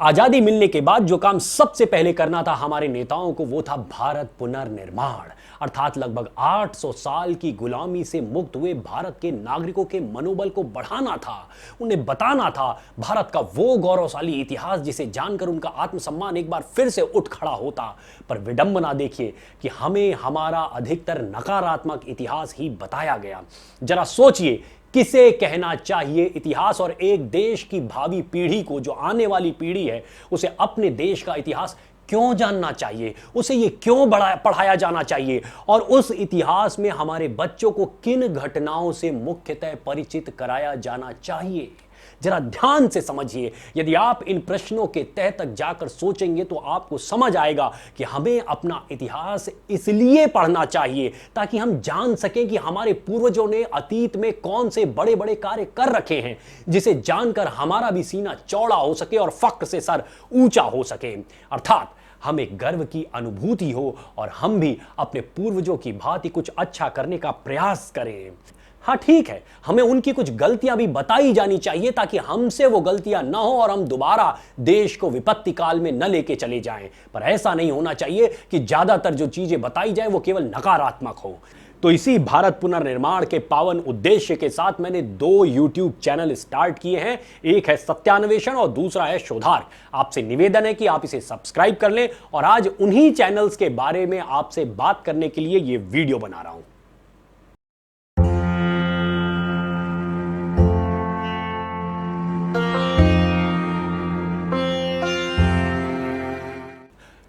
आजादी मिलने के बाद जो काम सबसे पहले करना था हमारे नेताओं को वो था भारत पुनर्निर्माण। अर्थात लगभग 800 साल की गुलामी से मुक्त हुए भारत के नागरिकों के मनोबल को बढ़ाना था। उन्हें बताना था भारत का वो गौरवशाली इतिहास जिसे जानकर उनका आत्मसम्मान एक बार फिर से उठ खड़ा होता। पर विडंबना देखिए कि हमें हमारा अधिकतर नकारात्मक इतिहास ही बताया गया। जरा सोचिए, किसे कहना चाहिए इतिहास, और एक देश की भावी पीढ़ी को, जो आने वाली पीढ़ी है, उसे अपने देश का इतिहास क्यों जानना चाहिए, उसे ये क्यों पढ़ाया जाना चाहिए, और उस इतिहास में हमारे बच्चों को किन घटनाओं से मुख्यतः परिचित कराया जाना चाहिए। जरा ध्यान से समझिए। यदि आप इन प्रश्नों के तह तक जाकर सोचेंगे तो आपको समझ आएगा कि हमें अपना इतिहास इसलिए पढ़ना चाहिए ताकि हम जान सकें कि हमारे पूर्वजों ने अतीत में कौन से बड़े बड़े कार्य कर रखे हैं, जिसे जानकर हमारा भी सीना चौड़ा हो सके और फक्र से सर ऊंचा हो सके। अर्थात हमें गर्व की अनुभूति हो और हम भी अपने पूर्वजों की भांति कुछ अच्छा करने का प्रयास करें। हाँ ठीक है, हमें उनकी कुछ गलतियां भी बताई जानी चाहिए ताकि हमसे वो गलतियां ना हो और हम दोबारा देश को विपत्ति काल में न लेके चले जाएं। पर ऐसा नहीं होना चाहिए कि ज्यादातर जो चीजें बताई जाए वो केवल नकारात्मक हो। तो इसी भारत पुनर्निर्माण के पावन उद्देश्य के साथ मैंने 2 YouTube चैनल स्टार्ट किए हैं। एक है सत्यान्वेषण और दूसरा है शोधार्क। आपसे निवेदन है कि आप इसे सब्सक्राइब कर लें और आज उन्हीं चैनल्स के बारे में आपसे बात करने के लिए ये वीडियो बना रहा हूं।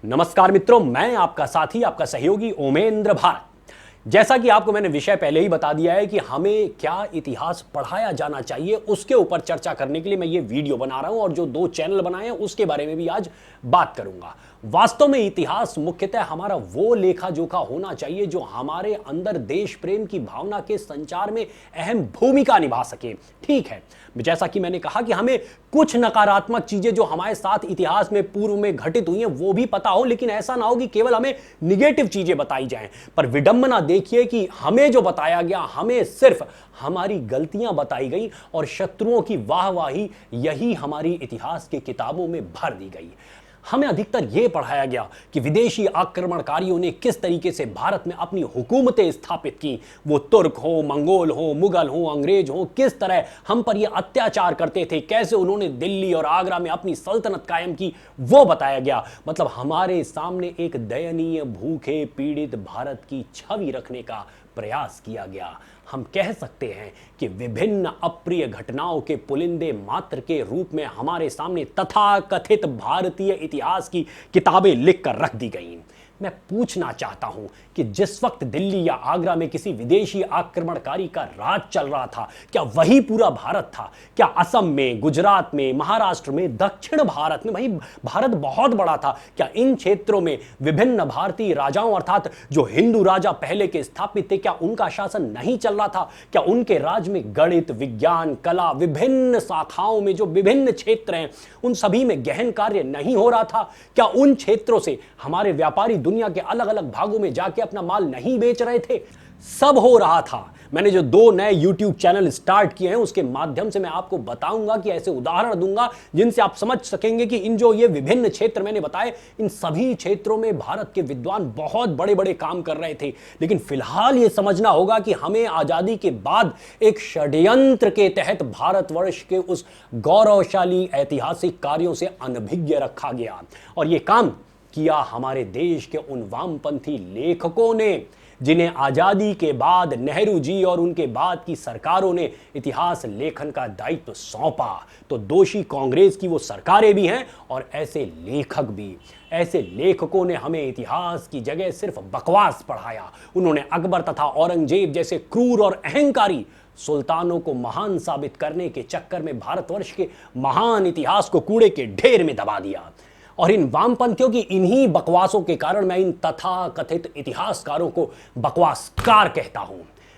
नमस्कार मित्रों, मैं आपका साथी, आपका सहयोगी ओमेंद्र भारत। जैसा कि आपको मैंने विषय पहले ही बता दिया है कि हमें क्या इतिहास पढ़ाया जाना चाहिए, उसके ऊपर चर्चा करने के लिए मैं ये वीडियो बना रहा हूं और जो 2 चैनल बनाए हैं उसके बारे में भी आज बात करूंगा। वास्तव में इतिहास मुख्यतः हमारा वो लेखा जोखा होना चाहिए जो हमारे अंदर देश प्रेम की भावना के संचार में अहम भूमिका निभा सके। ठीक है, जैसा कि मैंने कहा कि हमें कुछ नकारात्मक चीजें जो हमारे साथ इतिहास में पूर्व में घटित हुई हैं वो भी पता हो, लेकिन ऐसा ना हो कि केवल हमें निगेटिव चीजें बताई जाएं। पर विडंबना देखिए कि हमें जो बताया गया, हमें सिर्फ हमारी गलतियां बताई गई और शत्रुओं की वाहवाही यही हमारी इतिहास की किताबों में भर दी गई। हमें अधिकतर यह पढ़ाया गया कि विदेशी आक्रमणकारियों ने किस तरीके से भारत में अपनी हुकूमतें स्थापित की। वो तुर्क हो, मंगोल हो, मुगल हो, अंग्रेज हो, किस तरह हम पर ये अत्याचार करते थे, कैसे उन्होंने दिल्ली और आगरा में अपनी सल्तनत कायम की, वो बताया गया। मतलब हमारे सामने एक दयनीय, भूखे, पीड़ित भारत की छवि रखने का प्रयास किया गया। हम कह सकते हैं कि विभिन्न अप्रिय घटनाओं के पुलिंदे मात्र के रूप में हमारे सामने तथाकथित भारतीय इतिहास की किताबें लिखकर रख दी गईं। मैं पूछना चाहता हूं कि जिस वक्त दिल्ली या आगरा में किसी विदेशी आक्रमणकारी का राज चल रहा था, क्या वही पूरा भारत था? क्या असम में, गुजरात में, महाराष्ट्र में, दक्षिण भारत में, भाई भारत बहुत बड़ा था, क्या इन क्षेत्रों में विभिन्न भारतीय राजाओं अर्थात जो हिंदू राजा पहले के स्थापित थे, क्या उनका शासन नहीं चल रहा था? क्या उनके राज में गणित, विज्ञान, कला, विभिन्न शाखाओं में जो विभिन्न क्षेत्र हैं उन सभी में गहन कार्य नहीं हो रहा था? क्या उन क्षेत्रों से हमारे व्यापारी दुनिया के अलग अलग भागों में जाके अपना माल नहीं बेच रहे थे? सब हो रहा था। मैंने जो 2 नए YouTube चैनल स्टार्ट किए हैं उसके माध्यम से मैं आपको बताऊंगा कि ऐसे उदाहरण दूंगा जिनसे आप समझ सकेंगे कि इन जो ये विभिन्न क्षेत्र मैंने बताए, इन सभी क्षेत्रों में भारत के विद्वान बहुत बड़े बड़े काम कर रहे थे। लेकिन फिलहाल ये समझना होगा कि हमें आजादी के बाद एक षड्यंत्र के तहत भारतवर्ष के उस गौरवशाली ऐतिहासिक कार्यों से अनभिज्ञ रखा गया, और ये काम किया हमारे देश के उन वामपंथी लेखकों ने जिन्हें आजादी के बाद नेहरू जी और उनके बाद की सरकारों ने इतिहास लेखन का दायित्व सौंपा। तो दोषी कांग्रेस की वो सरकारें भी हैं और ऐसे लेखक भी। ऐसे लेखकों ने हमें इतिहास की जगह सिर्फ बकवास पढ़ाया। उन्होंने अकबर तथा औरंगजेब जैसे क्रूर और अहंकारी सुल्तानों को महान साबित करने के चक्कर में भारतवर्ष के महान इतिहास को कूड़े के ढेर में दबा दिया। और इन वामपंथियों की इन्हीं बकवासों के कारण मैं इन तथाकथित इतिहासकारों को बकवासकार कहता हूं।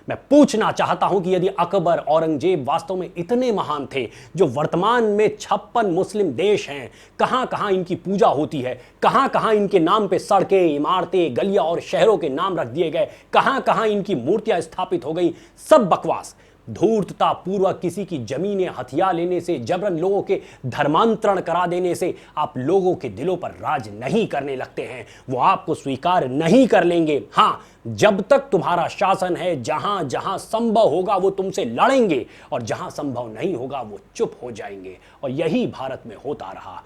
मैं पूछना चाहता हूं कि यदि अकबर, औरंगजेब वास्तव में इतने महान थे, जो वर्तमान में 56 मुस्लिम देश हैं, कहां कहां इनकी पूजा होती है, कहां कहां इनके नाम पे सड़कें, इमारतें, गलियां और शहरों के नाम रख दिए गए, कहां कहां इनकी मूर्तियां स्थापित हो गई, सब बकवास। धूर्तता पूर्वक किसी की जमीनें हथिया लेने से, जबरन लोगों के धर्मांतरण करा देने से आप लोगों के दिलों पर राज नहीं करने लगते हैं। वो आपको स्वीकार नहीं कर लेंगे। हां, जब तक तुम्हारा शासन है, जहां जहां संभव होगा वो तुमसे लड़ेंगे और जहां संभव नहीं होगा वो चुप हो जाएंगे। और यही भारत में होता रहा।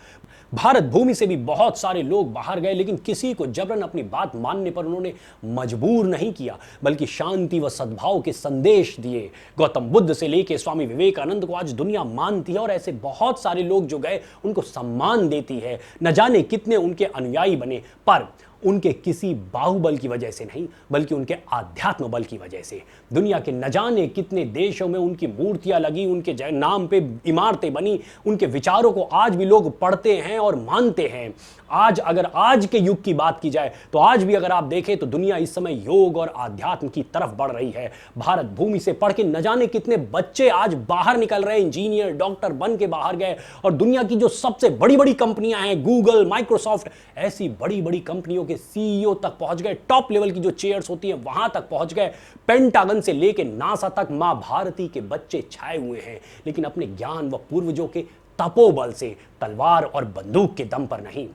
भारत भूमि से भी बहुत सारे लोग बाहर गए, लेकिन किसी को जबरन अपनी बात मानने पर उन्होंने मजबूर नहीं किया, बल्कि शांति व सद्भाव के संदेश दिए। गौतम बुद्ध से लेकर स्वामी विवेकानंद को आज दुनिया मानती है और ऐसे बहुत सारे लोग जो गए उनको सम्मान देती है। न जाने कितने उनके अनुयायी बने, पर उनके किसी बाहुबल की वजह से नहीं, बल्कि उनके आध्यात्म बल की वजह से। दुनिया के न जाने कितने देशों में उनकी मूर्तियां लगी, उनके नाम पे इमारतें बनी, उनके विचारों को आज भी लोग पढ़ते हैं और मानते हैं। आज अगर आज के युग की बात की जाए तो आज भी अगर आप देखें तो दुनिया इस समय योग और आध्यात्म की तरफ बढ़ रही है। भारत भूमि से पढ़ के न जाने कितने बच्चे आज बाहर निकल रहे, इंजीनियर, डॉक्टर बन के बाहर गए और दुनिया की जो सबसे बड़ी बड़ी कंपनियां हैं, गूगल, माइक्रोसॉफ्ट, ऐसी बड़ी बड़ी कंपनियों के सीईओ तक पहुंच गए, टॉप लेवल की जो चेयर्स होती हैं वहां तक पहुंच गए। पेंटागन से लेके नासा तक मां भारती के बच्चे छाए हुए हैं, लेकिन अपने ज्ञान व पूर्वजों के तपोबल से, तलवार और बंदूक के दम पर नहीं।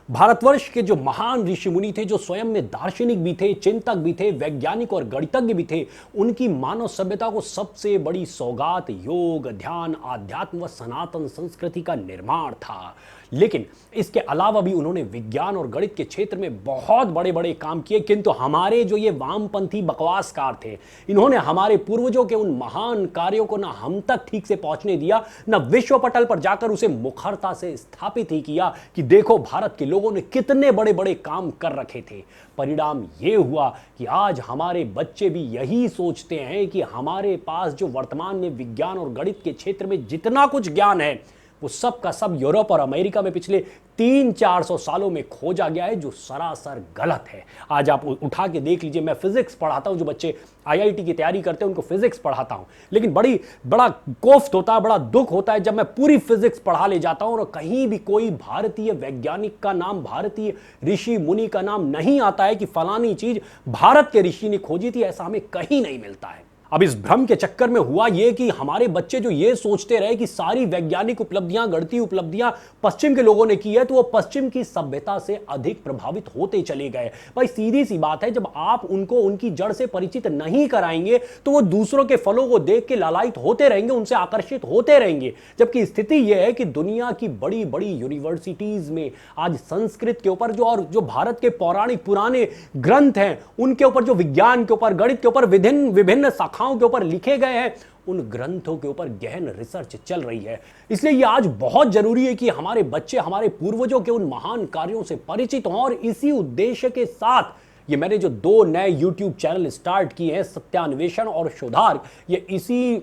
भारतवर्ष के जो महान ऋषि मुनि थे, जो स्वयं में दार्शनिक भी थे, चिंतक भी थे, वैज्ञानिक और गणितज्ञ भी थे, उनकी मानव सभ्यता को सबसे बड़ी सौगात योग, ध्यान, आध्यात्म व सनातन संस्कृति का निर्माण था। लेकिन इसके अलावा भी उन्होंने विज्ञान और गणित के क्षेत्र में बहुत बड़े बड़े काम किए। किंतु हमारे जो ये वामपंथी बकवासकार थे, इन्होंने हमारे पूर्वजों के उन महान कार्यों को ना हम तक ठीक से पहुंचने दिया, ना विश्व पटल पर जाकर उसे मुखरता से स्थापित ही किया कि देखो भारत के लोगों ने कितने बड़े बड़े काम कर रखे थे। परिणाम ये हुआ कि आज हमारे बच्चे भी यही सोचते हैं कि हमारे पास जो वर्तमान में विज्ञान और गणित के क्षेत्र में जितना कुछ ज्ञान है वो सब का सब यूरोप और अमेरिका में पिछले 300-400 सालों में खोजा गया है, जो सरासर गलत है। आज आप उठा के देख लीजिए, मैं फिजिक्स पढ़ाता हूं, जो बच्चे आईआईटी की तैयारी करते हैं उनको फिजिक्स पढ़ाता हूं, लेकिन बड़ा कोफ्त होता है, बड़ा दुख होता है जब मैं पूरी फिजिक्स पढ़ा ले जाता हूं और कहीं भी कोई भारतीय वैज्ञानिक का नाम, भारतीय ऋषि मुनि का नाम नहीं आता है कि फलानी चीज भारत के ऋषि ने खोजी थी। ऐसा हमें कहीं नहीं मिलता है। अब इस भ्रम के चक्कर में हुआ यह कि हमारे बच्चे जो ये सोचते रहे कि सारी वैज्ञानिक उपलब्धियां, गणितीय उपलब्धियां पश्चिम के लोगों ने की है, तो वो पश्चिम की सभ्यता से अधिक प्रभावित होते चले गए। भाई सीधी सी बात है, जब आप उनको उनकी जड़ से परिचित नहीं कराएंगे तो वो दूसरों के फलों को देख के लालायित होते रहेंगे, उनसे आकर्षित होते रहेंगे। जबकि स्थिति यह है कि दुनिया की बड़ी बड़ी यूनिवर्सिटीज में आज संस्कृत के ऊपर जो भारत के पौराणिक पुराने ग्रंथ हैं उनके ऊपर, जो विज्ञान के ऊपर, गणित के ऊपर विभिन्न के ऊपर लिखे गए हैं, उन ग्रंथों के ऊपर गहन रिसर्च चल रही है। इसलिए ये आज बहुत जरूरी है कि हमारे बच्चे हमारे पूर्वजों के उन महान कार्यों से परिचित हों। और इसी उद्देश्य के साथ ये मैंने जो 2 नए YouTube चैनल स्टार्ट किए हैं, सत्यान्वेषण और शोधार्क, ये इसी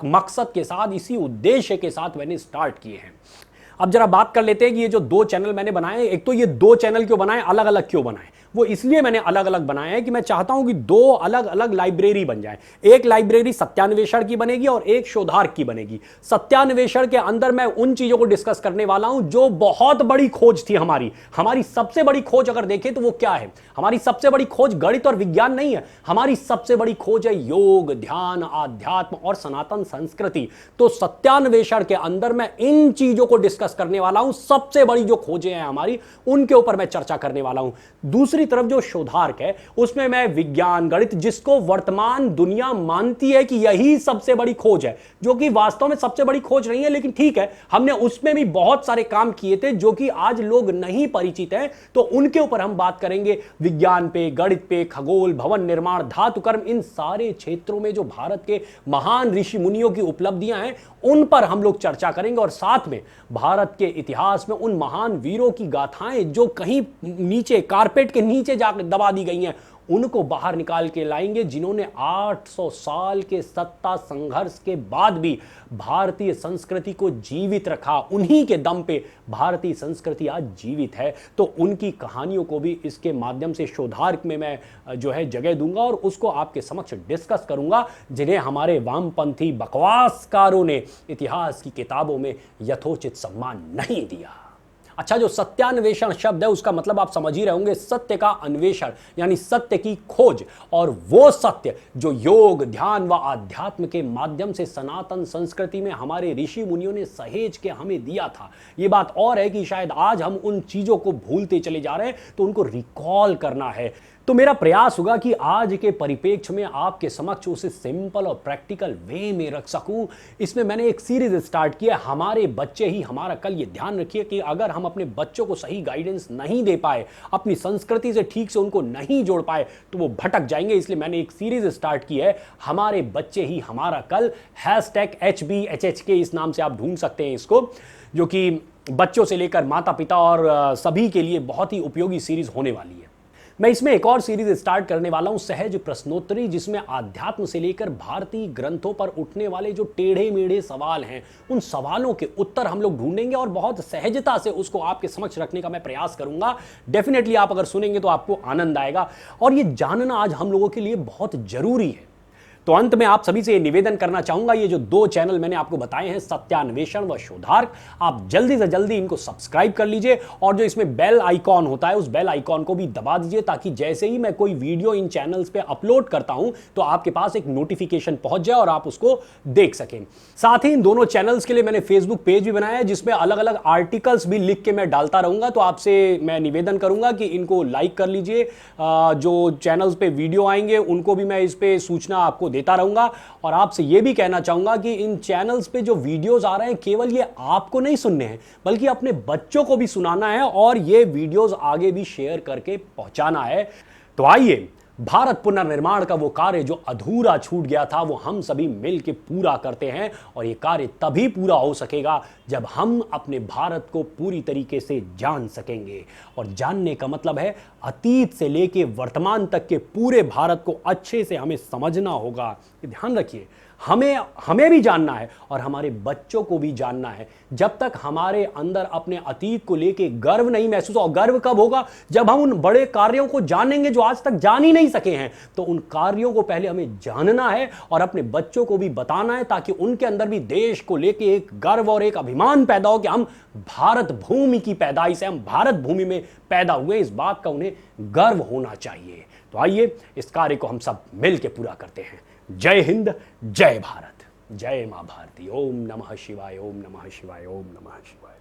मकसद के साथ, इसी उद्देश्य के साथ मैंने स्टार्ट किए हैं। अब जरा बात कर लेते हैं कि ये जो 2 चैनल मैंने बनाए, एक तो ये 2 चैनल क्यों बनाए, अलग अलग क्यों बनाए। वो इसलिए मैंने अलग अलग बनाए हैं कि मैं चाहता हूं कि 2 अलग अलग लाइब्रेरी बन जाए। एक लाइब्रेरी सत्यान्वेषण की बनेगी और एक शोधार्क की बनेगी। सत्यान्वेषण के अंदर मैं उन चीजों को डिस्कस करने वाला हूं जो बहुत बड़ी खोज थी हमारी सबसे बड़ी खोज अगर देखें तो वो क्या है। हमारी सबसे बड़ी खोज गणित और विज्ञान नहीं है, हमारी सबसे बड़ी खोज है योग, ध्यान, आध्यात्म और सनातन संस्कृति। तो सत्यान्वेषण के अंदर मैं इन चीजों को डिस्कस करने वाला हूं। सबसे बड़ी जो खोजें हैं हमारी, उनके ऊपर मैं चर्चा करने वाला हूं। दूसरी तरफ जो शोधार्क है, उसमें मैं विज्ञान, गणित, जिसको वर्तमान दुनिया मानती है कि यही सबसे बड़ी खोज है, जो कि वास्तव में सबसे बड़ी खोज नहीं है, लेकिन ठीक है, हमने उसमें भी बहुत सारे काम किए थे जो कि आज लोग नहीं परिचित हैं, तो उनके ऊपर हम बात करेंगे। विज्ञान पे, गणित पे, खगोल, भवन निर्माण, धातु कर्म, इन सारे क्षेत्रों में जो भारत के महान ऋषि मुनियों की उपलब्धियां हैं उन पर हम लोग चर्चा करेंगे। और साथ में भारत के इतिहास में उन महान वीरों की गाथाएं जो कहीं नीचे, कारपेट के नीचे जाकर दबा दी गई हैं, उनको बाहर निकाल के लाएंगे, जिन्होंने 800 साल के सत्ता संघर्ष के बाद भी भारतीय संस्कृति को जीवित रखा। उन्हीं के दम पे भारतीय संस्कृति आज जीवित है। तो उनकी कहानियों को भी इसके माध्यम से शोधार्क में मैं जो है जगह दूंगा और उसको आपके समक्ष डिस्कस करूंगा, जिन्हें हमारे वामपंथी बकवासकारों ने इतिहास की किताबों में यथोचित सम्मान नहीं दिया। अच्छा, जो सत्यान्वेषण शब्द है उसका मतलब आप समझ ही रहे होंगे, सत्य का अन्वेषण यानी सत्य की खोज, और वो सत्य जो योग, ध्यान व आध्यात्म के माध्यम से सनातन संस्कृति में हमारे ऋषि मुनियों ने सहेज के हमें दिया था। ये बात और है कि शायद आज हम उन चीजों को भूलते चले जा रहे हैं, तो उनको रिकॉल करना है। तो मेरा प्रयास होगा कि आज के परिप्रेक्ष्य में आपके समक्ष उसे सिंपल और प्रैक्टिकल वे में रख सकूं। इसमें मैंने एक सीरीज स्टार्ट किया, हमारे बच्चे ही हमारा कल। ये ध्यान रखिए कि अगर हम अपने बच्चों को सही गाइडेंस नहीं दे पाए, अपनी संस्कृति से ठीक से उनको नहीं जोड़ पाए, तो वो भटक जाएंगे। इसलिए मैंने एक सीरीज स्टार्ट की है, हमारे बच्चे ही हमारा कल, #HBHHK इस नाम से आप ढूंढ सकते हैं इसको, जो कि बच्चों से लेकर माता पिता और सभी के लिए बहुत ही उपयोगी सीरीज होने वाली है। मैं इसमें एक और सीरीज स्टार्ट करने वाला हूं, सहज प्रश्नोत्तरी, जिसमें आध्यात्म से लेकर भारतीय ग्रंथों पर उठने वाले जो टेढ़े मेढ़े सवाल हैं, उन सवालों के उत्तर हम लोग ढूंढेंगे और बहुत सहजता से उसको आपके समक्ष रखने का मैं प्रयास करूंगा। डेफिनेटली आप अगर सुनेंगे तो आपको आनंद आएगा, और ये जानना आज हम लोगों के लिए बहुत जरूरी है। तो अंत में आप सभी से निवेदन करना चाहूंगा, ये जो 2 चैनल मैंने आपको बताए हैं, सत्यान्वेषण व शोधार्क, आप जल्दी से जल्दी इनको सब्सक्राइब कर लीजिए, और जो इसमें बेल आइकॉन होता है उस बेल आइकॉन को भी दबा दीजिए, ताकि जैसे ही मैं कोई वीडियो इन चैनल्स पे अपलोड करता हूं तो आपके पास एक नोटिफिकेशन पहुंच जाए और आप उसको देख सकें। साथ ही इन दोनों चैनल्स के लिए मैंने फेसबुक पेज भी बनाया है, जिसमें अलग अलग आर्टिकल्स भी लिख के मैं डालता रहूंगा। तो आपसे मैं निवेदन करूंगा कि इनको लाइक कर लीजिए। जो चैनल्स पे वीडियो आएंगे उनको भी मैं इस पे सूचना आपको देता रहूंगा, और आपसे यह भी कहना चाहूंगा कि इन चैनल्स पे जो वीडियोस आ रहे हैं, केवल ये आपको नहीं सुनने हैं, बल्कि अपने बच्चों को भी सुनाना है, और ये वीडियोस आगे भी शेयर करके पहुंचाना है। तो आइए, भारत पुनर्निर्माण का वो कार्य जो अधूरा छूट गया था, वो हम सभी मिलकर पूरा करते हैं, और ये कार्य तभी पूरा हो सकेगा जब हम अपने भारत को पूरी तरीके से जान सकेंगे। और जानने का मतलब है अतीत से लेके वर्तमान तक के पूरे भारत को अच्छे से हमें समझना होगा। ध्यान रखिए, हमें भी जानना है और हमारे बच्चों को भी जानना है। जब तक हमारे अंदर अपने अतीत को लेके गर्व नहीं महसूस हो, गर्व कब होगा? जब हम उन बड़े कार्यों को जानेंगे जो आज तक जान ही नहीं सके हैं। तो उन कार्यों को पहले हमें जानना है और अपने बच्चों को भी बताना है, ताकि उनके अंदर भी देश को लेके एक गर्व और एक अभिमान पैदा हो कि हम भारत भूमि की पैदाइश है, हम भारत भूमि में पैदा हुए, इस बात का उन्हें गर्व होना चाहिए। तो आइए, इस कार्य को हम सब मिलकर पूरा करते हैं। जय हिंद, जय भारत, जय मां भारती। ओम नमः शिवाय, ओम नमः शिवाय, ओम नमः शिवाय।